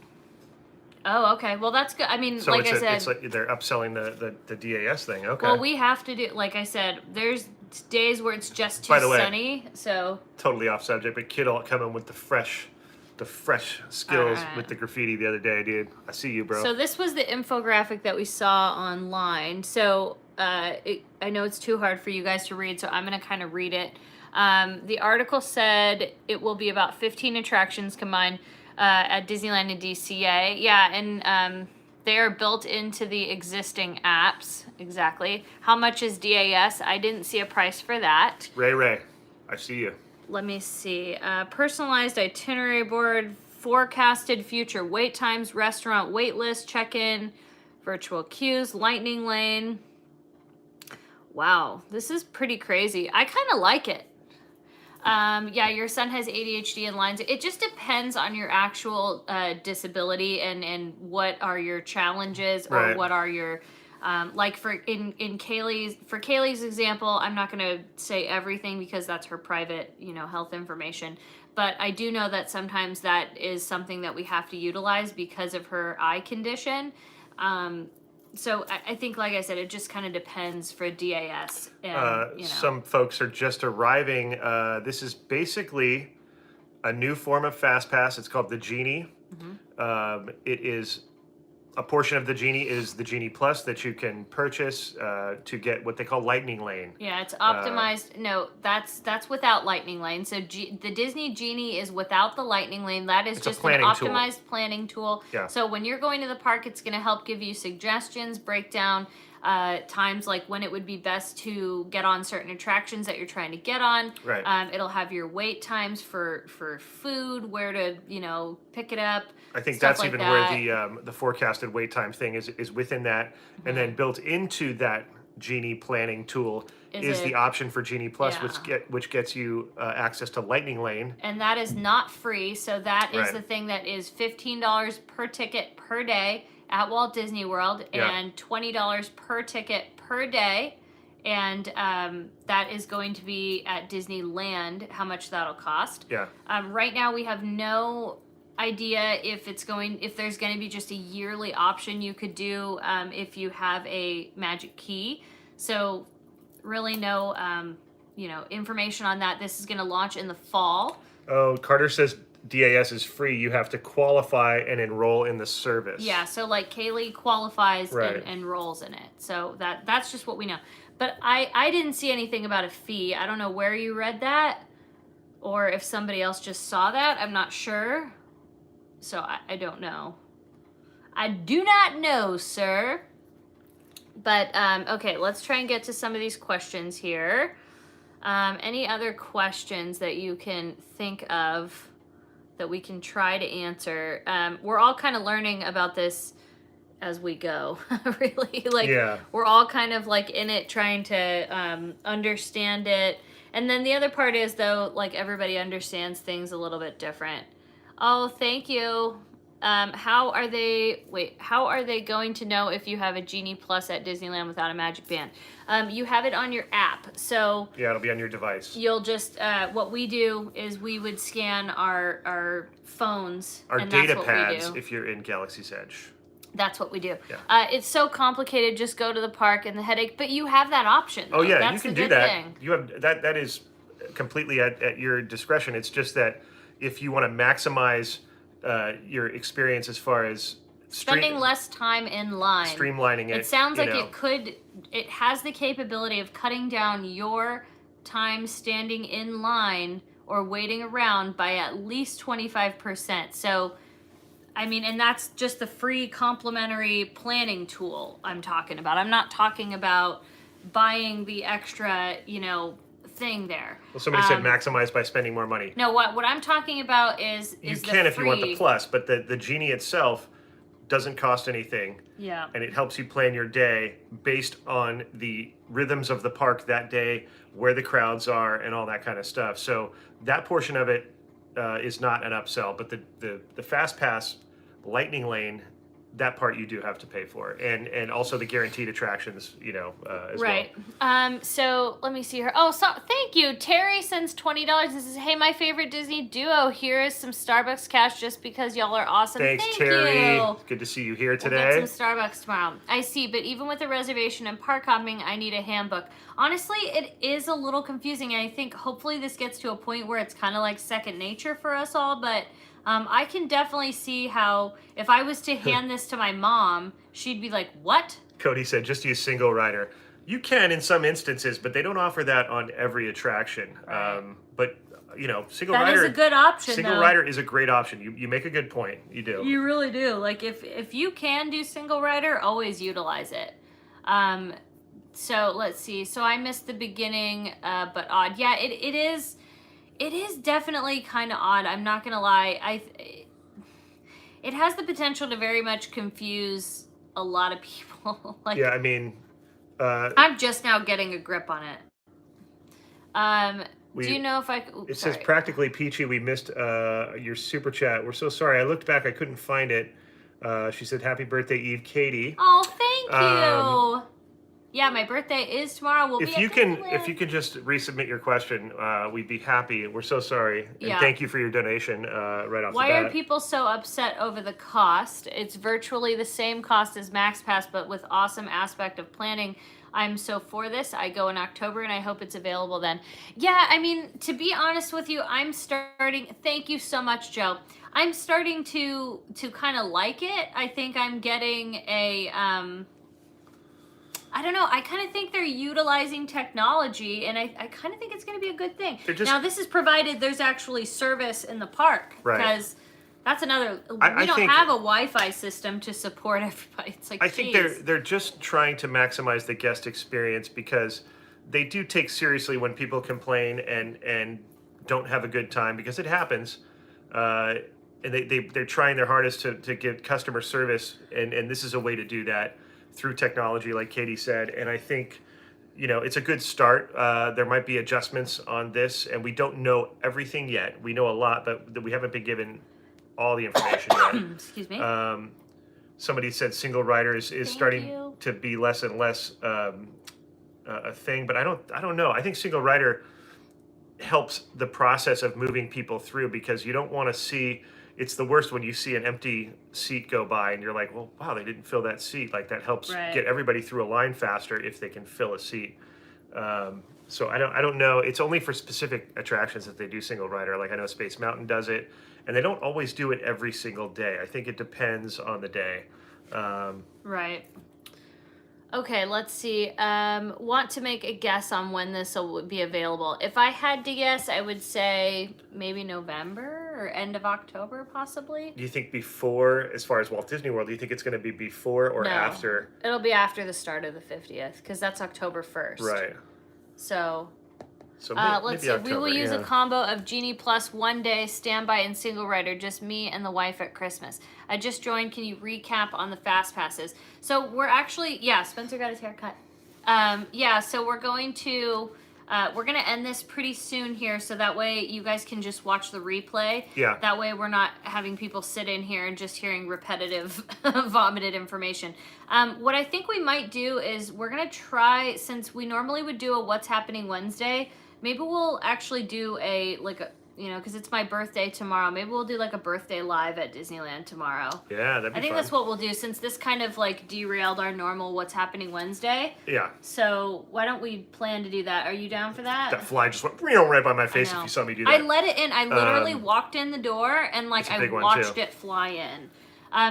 Oh, okay. Well, that's good. I mean, so like I said, it's like they're upselling the DAS thing. Okay. Well, we have to do, like I said, there's days where it's just too sunny. So totally off subject, but Kidult coming with the fresh skills with the graffiti the other day, dude. I see you, bro. So this was the infographic that we saw online. So I know it's too hard for you guys to read, so I'm going to kind of read it. The article said it will be about 15 attractions combined at Disneyland and DCA. Yeah, and they are built into the existing apps. Exactly. How much is DAS? I didn't see a price for that. Ray, I see you. Let me see. Personalized itinerary board, forecasted future wait times, restaurant wait list, check-in, virtual queues, lightning lane. Wow, this is pretty crazy. I kind of like it. Yeah, your son has ADHD and lines. It just depends on your actual disability and what are your challenges or what are your like for Kaylee's example. I'm not going to say everything because that's her private health information, but I do know that sometimes that is something that we have to utilize because of her eye condition. So I think, like I said, it just kind of depends for DAS. And, Some folks are just arriving. This is basically a new form of Fast Pass. It's called the Genie. Mm-hmm. It is a portion of the Genie is the Genie Plus that you can purchase to get what they call Lightning Lane. Yeah, it's optimized. No, that's without Lightning Lane. So the Disney Genie is without the Lightning Lane. That is just an optimized planning tool. Yeah. So when you're going to the park, it's going to help give you suggestions, break down times like when it would be best to get on certain attractions that you're trying to get on. Right. It'll have your wait times for food, where to pick it up. I think stuff that's like even that. where the forecasted wait time thing is within that, and then built into that Genie planning tool is the option for Genie Plus, which gets you access to Lightning Lane. And that is not free, so that is Right. the thing that is $15 per ticket per day at Walt Disney World, and $20 per ticket per day, and that is going to be at Disneyland. How much that'll cost? Yeah. Right now we have no idea if there's going to be just a yearly option you could do if you have a magic key. So really no information on that. This is going to launch in the fall. Oh, Carter says DAS is free. You have to qualify and enroll in the service. Yeah, so like Kaylee qualifies Right. and enrolls in it. So that's just what we know. But I didn't see anything about a fee. I don't know where you read that, or if somebody else just saw that. I'm not sure. So I don't know. I do not know, sir. But, okay, let's try and get to some of these questions here. Any other questions that you can think of that we can try to answer? We're all kind of learning about this as we go, really. We're all kind of like in it, trying to understand it. And then the other part is, though, like everybody understands things a little bit different. Oh, thank you. How are they going to know if you have a Genie Plus at Disneyland without a magic band? You have it on your app. So yeah, it'll be on your device. You'll just, what we do is we would scan our phones. Our and data that's what we pads do. if you're in Galaxy's Edge. That's what we do. Yeah. It's so complicated. Just go to the park and the headache. But you have that option. Though. Oh yeah, that's you can the do good that. thing. You have that is completely at your discretion. It's just that if you want to maximize your experience as far as Spending less time in line. Streamlining it. It sounds like it it has the capability of cutting down your time standing in line or waiting around by at least 25%. So, I mean, and that's just the free complimentary planning tool I'm talking about. I'm not talking about buying the extra, thing there. Well, somebody said maximize by spending more money. No, what I'm talking about is you can if you want the plus, but the Genie itself doesn't cost anything. Yeah. And it helps you plan your day based on the rhythms of the park that day, where the crowds are, and all that kind of stuff. So that portion of it is not an upsell, but the Fast Pass Lightning Lane, that part you do have to pay for, and also the guaranteed attractions, as right. well. So let me see here. Oh, so thank you. Terry sends $20. This is, hey, my favorite Disney duo. Here is some Starbucks cash just because y'all are awesome. Thanks, Thank Terry. you. Good to see you here today. We'll get some Starbucks tomorrow. I see, but even with a reservation and park hopping, I need a handbook. Honestly, it is a little confusing, and I think hopefully this gets to a point where it's kind of like second nature for us all, but I can definitely see how if I was to hand this to my mom, she'd be like, what? Cody said, just use single rider. You can in some instances, but they don't offer that on every attraction. Right. But, single That rider. is a good option, Single though. rider is a great option. You make a good point. You do. You really do. Like, if you can do single rider, always utilize it. So, let's see. So, I missed the beginning, but odd. Yeah, it is definitely kind of odd. I'm not going to lie. It has the potential to very much confuse a lot of people. Yeah, I mean... I'm just now getting a grip on it. Do you know if I... Oops, it says, practically Peachy, we missed your super chat. We're so sorry. I looked back. I couldn't find it. She said, happy birthday, Eve Katie. Oh, thank you. Yeah, my birthday is tomorrow. If you can just resubmit your question, we'd be happy. We're so sorry. And thank you for your donation right off the bat. Why are people so upset over the cost? It's virtually the same cost as MaxPass, but with awesome aspect of planning. I'm so for this. I go in October, and I hope it's available then. Yeah, I mean, to be honest with you, I'm starting... Thank you so much, Joe. I'm starting to kind of like it. I think I'm getting a... I don't know. I kind of think they're utilizing technology, and I kind of think it's going to be a good thing. Now, this is provided there's actually service in the park. Right. Because That's another. I We don't think- have a Wi-Fi system to support everybody. It's like, I think geez. they're just trying to maximize the guest experience because they do take seriously when people complain and don't have a good time, because it happens. And they're trying their hardest to give customer service, and this is a way to do that through technology, like Katie said. And I think, it's a good start. There might be adjustments on this, and we don't know everything yet. We know a lot, but we haven't been given all the information yet. Excuse me. Somebody said single rider is Thank starting you. to be less and less a thing, but I don't know. I think single rider helps the process of moving people through, because you don't want to see. It's the worst when you see an empty seat go by and you're like, well, wow, they didn't fill that seat. Like, that helps Right. get everybody through a line faster if they can fill a seat. So I don't know. It's only for specific attractions that they do single rider. Like, I know Space Mountain does it, and they don't always do it every single day. I think it depends on the day. Right. Okay, let's see. Want to make a guess on when this will be available. If I had to guess, I would say maybe November or end of October, possibly. Do you think before, as far as Walt Disney World, do you think it's going to be before or No. after? It'll be after the start of the 50th, because that's October 1st. Right. So So let's see. maybe We will October, use a yeah. combo of Genie plus 1 day standby and single rider, just me and the wife at Christmas. I just joined. Can you recap on the fast passes? So we're actually, Spencer got his haircut. So we're going to end this pretty soon here, so that way you guys can just watch the replay. Yeah. That way we're not having people sit in here and just hearing repetitive vomited information. What I think we might do is we're going to try, since we normally would do a What's Happening Wednesday, maybe we'll actually do because it's my birthday tomorrow. Maybe we'll do like a birthday live at Disneyland tomorrow. Yeah, that'd be I think fun. that's what we'll do, since this kind of like derailed our normal What's Happening Wednesday. Yeah. So why don't we plan to do that? Are you down for that? That fly just went right by my face know. if you saw me do that. I let it in. I literally walked in the door and It's a I big one, watched too. it fly in.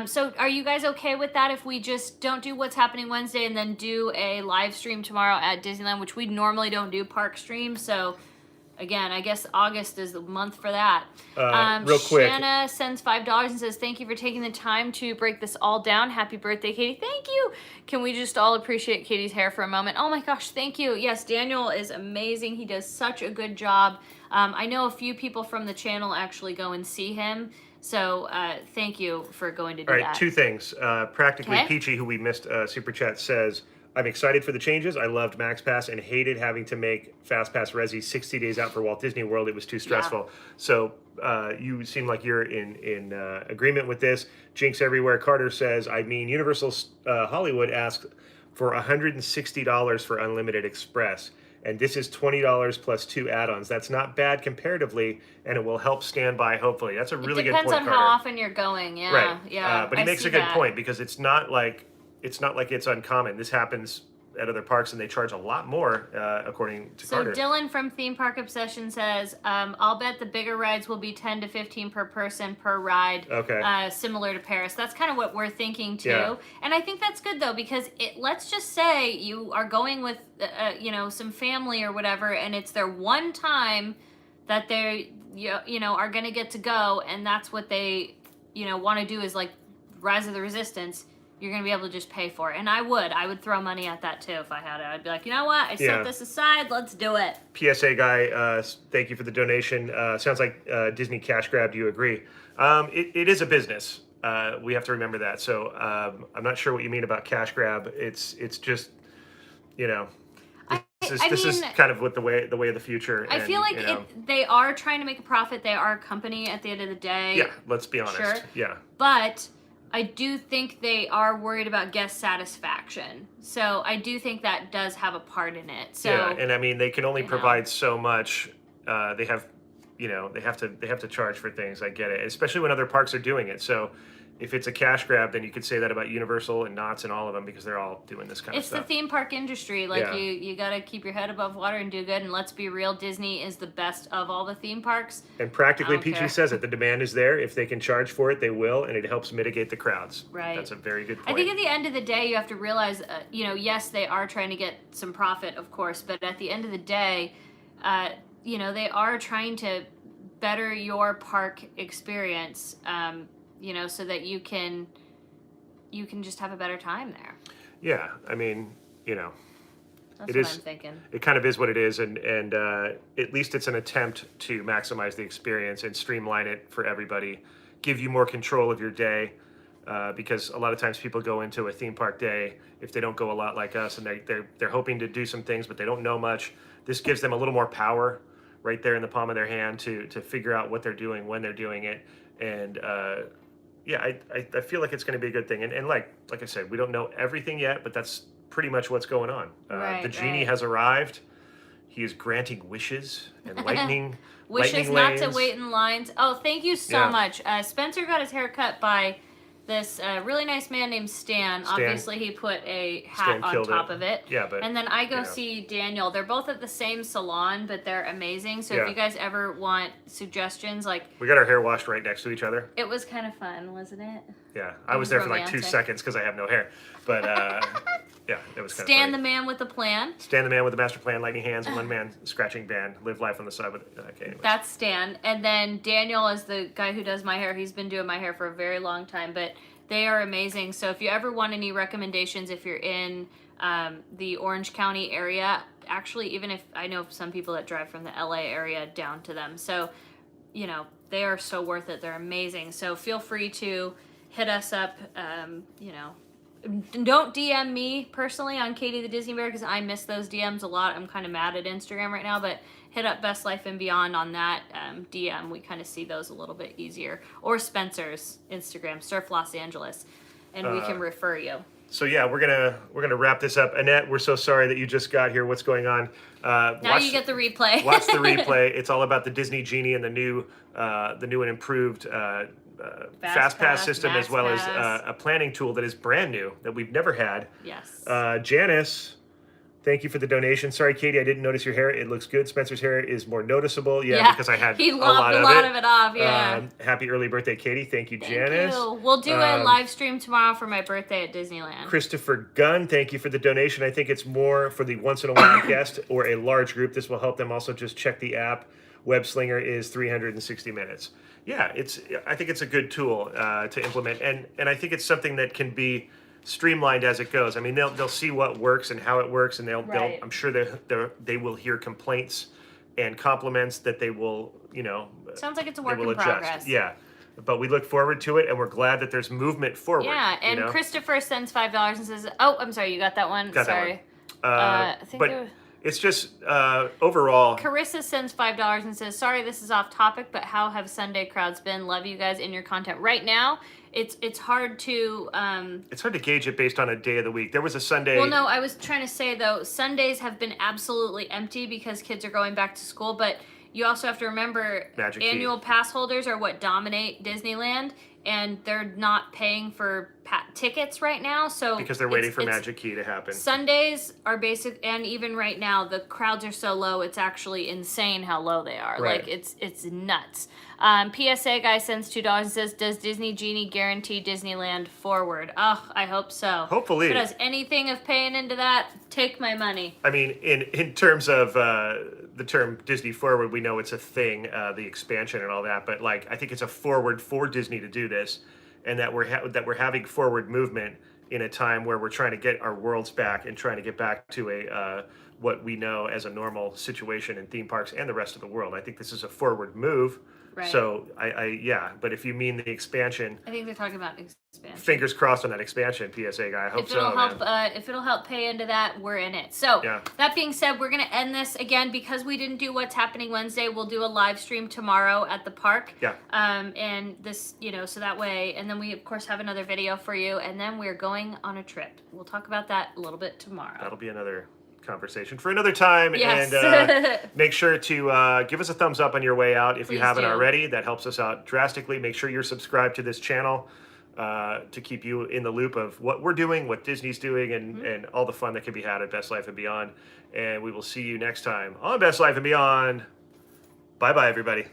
So are you guys okay with that if we just don't do What's Happening Wednesday and then do a live stream tomorrow at Disneyland, which we normally don't do park stream? So again, I guess August is the month for that. Real quick. Shanna sends $5 and says, thank you for taking the time to break this all down. Happy birthday, Katie. Thank you. Can we just all appreciate Katie's hair for a moment? Oh my gosh, thank you. Yes, Daniel is amazing. He does such a good job. I know a few people from the channel actually go and see him. So thank you for going to do All right, that. two things. Practically Okay. Peachy, who we missed Super Chat, says, I'm excited for the changes. I loved Max Pass and hated having to make Fast Pass Resi 60 days out for Walt Disney World. It was too stressful. So you seem like you're in agreement with this. Jinx Everywhere Carter says, Universal Hollywood asked for $160 for Unlimited Express. And this is $20 plus 2 add-ons. That's not bad comparatively, and it will help standby, hopefully. That's a really good point, Depends on Carter. how often you're going. Yeah, Right. yeah. But he I makes see a good that. point, because it's not like it's uncommon. This happens at other parks, and they charge a lot more, according to So Carter. Dylan from Theme Park Obsession says, I'll bet the bigger rides will be 10 to 15 per person per ride. Okay. Similar to Paris. That's kind of what we're thinking too. Yeah. And I think that's good though, because let's just say you are going with, some family or whatever, and it's their one time that they, are going to get to go, and that's what they, want to do is like Rise of the Resistance. You're going to be able to just pay for it. And I would throw money at that too if I had it. I'd be like, you know what? I set this aside. Let's do it. PSA guy, thank you for the donation. Sounds like Disney cash grab. Do you agree? It is a business. We have to remember that. So I'm not sure what you mean about cash grab. It's just, this is kind of what the way of the future. I feel like they are trying to make a profit. They are a company at the end of the day. Yeah, let's be honest. Sure. Yeah. But I do think they are worried about guest satisfaction. So I do think that does have a part in it. So yeah, and I mean, they can only you know. provide so much. They have to charge for things. I get it, especially when other parks are doing it. So if it's a cash grab, then you could say that about Universal and Knott's and all of them, because they're all doing this kind of it's stuff. the theme park industry. Like Yeah. you got to keep your head above water and do good. And let's be real, Disney is the best of all the theme parks. And practically, I don't Peachy care. says it. The demand is there. If they can charge for it, they will, and it helps mitigate the crowds. Right. That's a very good point. I think at the end of the day, you have to realize, yes, they are trying to get some profit, of course, but at the end of the day, they are trying to better your park experience, you know, so that you can just have a better time there. Yeah, I mean, you know, That's it what is. I'm thinking. It kind of is what it is, and at least it's an attempt to maximize the experience and streamline it for everybody, give you more control of your day, because a lot of times people go into a theme park day if they don't go a lot like us, and they're hoping to do some things, but they don't know much. This gives them a little more power right there in the palm of their hand to figure out what they're doing when they're doing it, and yeah, I feel like it's going to be a good thing, and like I said, we don't know everything yet, but that's pretty much what's going on. The genie has arrived. He is granting wishes and lightning. Wishes lightning not lanes. to wait in lines. Oh, thank you so much. Spencer got his hair cut by this really nice man named Stan. Obviously, he put a hat on top of it. Yeah, but and then I go see Daniel. They're both at the same salon, but they're amazing. So if you guys ever want suggestions, like we got our hair washed right next to each other. It was kind of fun, wasn't it? Yeah, I was there for like 2 seconds because I have no hair, but yeah, it was kind of funny. Stan the man with the plan. Stan the man with the master plan, lightning hands, one man scratching band, live life on the side with. Okay, anyways. That's Stan, and then Daniel is the guy who does my hair. He's been doing my hair for a very long time, but they are amazing. So if you ever want any recommendations, if you're in the Orange County area, actually, even if I know some people that drive from the LA area down to them, so you know they are so worth it. They're amazing. So feel free to hit us up. You know. Don't DM me personally on Katie the Disney Bear because I miss those DMs a lot. I'm kind of mad at Instagram right now, but hit up Best Life and Beyond on that DM. We kind of see those a little bit easier. Or Spencer's Instagram, Surf Los Angeles, and we can refer you. So yeah, we're gonna wrap this up. Annette, we're so sorry that you just got here. What's going on? Now you get the replay. Watch the replay. It's all about the Disney Genie and the new and improved Fast Pass system, as well as a planning tool that is brand new that we've never had. Yes. Janice, thank you for the donation. Sorry, Katie, I didn't notice your hair. It looks good. Spencer's hair is more noticeable. Yeah, because I had he lopped a lot of it off. Yeah. Happy early birthday, Katie. Thank you, Janice. Thank you. We'll do a live stream tomorrow for my birthday at Disneyland. Christopher Gunn, thank you for the donation. I think it's more for the once in a while guest or a large group. This will help them also just check the app. Web Slinger is 360 minutes. Yeah, I think it's a good tool to implement, and I think it's something that can be streamlined as it goes. I mean, they'll see what works and how it works, and they'll I'm sure they will hear complaints and compliments that they will, you know. Sounds like it's a work in progress. Yeah, but we look forward to it, and we're glad that there's movement forward. Yeah, and you know? Christopher sends $5 and says, "Oh, I'm sorry, you got that one. Sorry." I think but it's just overall. Carissa sends $5 and says, "Sorry, this is off topic, but how have Sunday crowds been? Love you guys in your content right now." It's hard to it's hard to gauge it based on a day of the week. There was a Sunday. Well, no, I was trying to say though, Sundays have been absolutely empty because kids are going back to school, but you also have to remember annual pass holders are what dominate Disneyland, and they're not paying for tickets right now. So because they're waiting for Magic Key to happen. Sundays are basic, and even right now the crowds are so low. It's actually insane how low they are. Right. Like it's nuts. PSA guy sends $2 and says, "Does Disney Genie guarantee Disneyland forward?" Oh, I hope so. Hopefully. If it does anything of paying into that, take my money. I mean, in terms of the term Disney forward, we know it's a thing, the expansion and all that. But like, I think it's a forward for Disney to do this, and that we're having forward movement in a time where we're trying to get our worlds back and trying to get back to a what we know as a normal situation in theme parks and the rest of the world. I think this is a forward move. Right. So yeah, but if you mean the expansion, I think they're talking about expansion. Fingers crossed on that expansion, PSA guy. I hope so. If it'll help pay into that, we're in it. So that being said, we're gonna end this again because we didn't do What's Happening Wednesday. We'll do a live stream tomorrow at the park. Yeah. And this, so that way, and then we of course have another video for you, and then we're going on a trip. We'll talk about that a little bit tomorrow. That'll be another conversation for another time. Yes. And make sure to give us a thumbs up on your way out if you haven't already. That helps us out drastically. Make sure you're subscribed to this channel to keep you in the loop of what we're doing, what Disney's doing, and all the fun that can be had at Best Life and Beyond. And we will see you next time on Best Life and Beyond. Bye-bye, everybody.